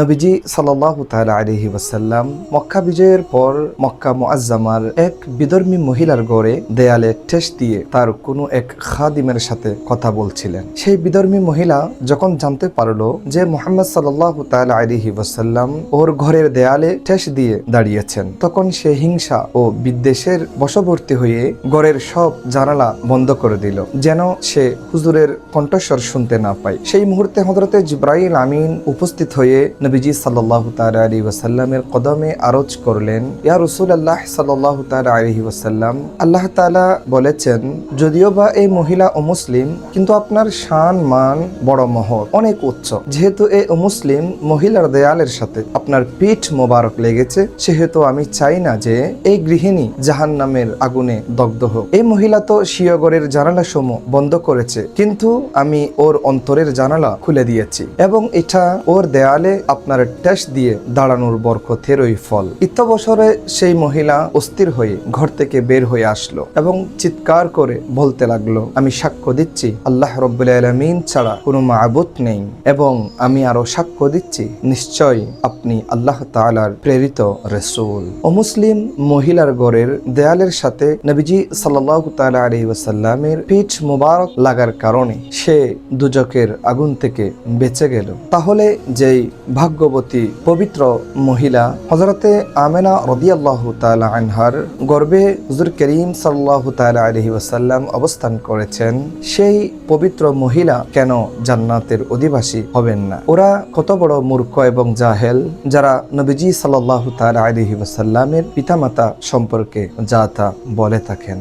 নবীজি সাল্লাল্লাহু তাআলা আলাইহি ওয়াসাল্লাম মক্কা বিজয়ের পর মক্কা মুআজ্জামার এক বিধর্মী মহিলার গড়ে দেয়ালে ঠেস দিয়ে তার কোনো এক খাদিমের সাথে কথা বলছিলেন। সেই বিধর্মী মহিলা যখন জানতে পারলো যে মুহাম্মদ সাল্লাল্লাহু তাআলা আলাইহি ওয়াসাল্লাম ওর ঘরের দেয়ালে ঠেস দিয়ে দাঁড়িয়েছেন, তখন সে হিংসা ও বিদ্বেষের বশবর্তী হয়ে ঘরের সব জানালা বন্ধ করে দিল, যেন সে হুজুরের কণ্ঠস্বর শুনতে না পায়। সেই মুহূর্তে হযরতে জিবরাইল আমিন উপস্থিত হয়ে নবীজি সাল্লাল্লাহু তাআলা আলাইহি ওয়াসাল্লামের কদমে আরজ করলেন, ইয়া রাসূলুল্লাহ সাল্লাল্লাহু তাআলা আলাইহি ওয়াসাল্লাম, আল্লাহ তাআলা বলেছেন, যদিও বা এই মহিলা অমুসলিম, কিন্তু আপনার শান মান বড় মহৎ, অনেক উচ্চ। যেহেতু এই অমুসলিম মহিলার দেয়ালের সাথে আপনার পিঠ মোবারক লেগেছে, সেহেতু আমি চাই না যে এই গৃহিণী জাহান্নামের আগুনে দগ্ধ হোক। এই মহিলা তো স্বীয় ঘরের জানালা সমূহ বন্ধ করেছে, কিন্তু আমি ওর অন্তরের জানালা খুলে দিয়েছি এবং এটা ওর দেয়ালে আপনার ঠেস দিয়ে দাঁড়ানোর বরকতেরই ফল। ইত্যবসরে সেই মহিলা অস্থির হয়ে ঘর থেকে বের হয়ে আসলো এবং চিৎকার করে বলতে লাগলো, আমি সাক্ষ্য দিচ্ছি আল্লাহ রাব্বুল আলামিন ছাড়া কোনো মাবুদ নেই, এবং আমি আরো সাক্ষ্য দিচ্ছি নিশ্চয়ই আপনি আল্লাহ তাআলার প্রেরিত রাসূল। অমুসলিম মহিলার ঘরের দেয়ালের সাথে নবীজি সাল্লাল্লাহু তাআলা আলাইহি ওয়াসাল্লামের পিঠ মোবারক লাগার কারণে সে দুজকের আগুন থেকে বেঁচে গেল। তাহলে যেই ভাগ্যবতী পবিত্র মহিলা হযরতে আমেনা রাদিয়াল্লাহু তাআলা আনহার গর্ভে হুজুর করিম সাল্লাল্লাহু তাআলা আলাইহি ওয়াসাল্লাম অবস্থান করেছেন, সেই পবিত্র মহিলা কেন জান্নাতের অধিবাসী হবেন না? ওরা কত বড় মূর্খ এবং জাহেল যারা নবীজি সাল্লাল্লাহু তাআলা আলাইহি ওয়াসাল্লামের পিতামাতা সম্পর্কে যা তা বলে থাকেন।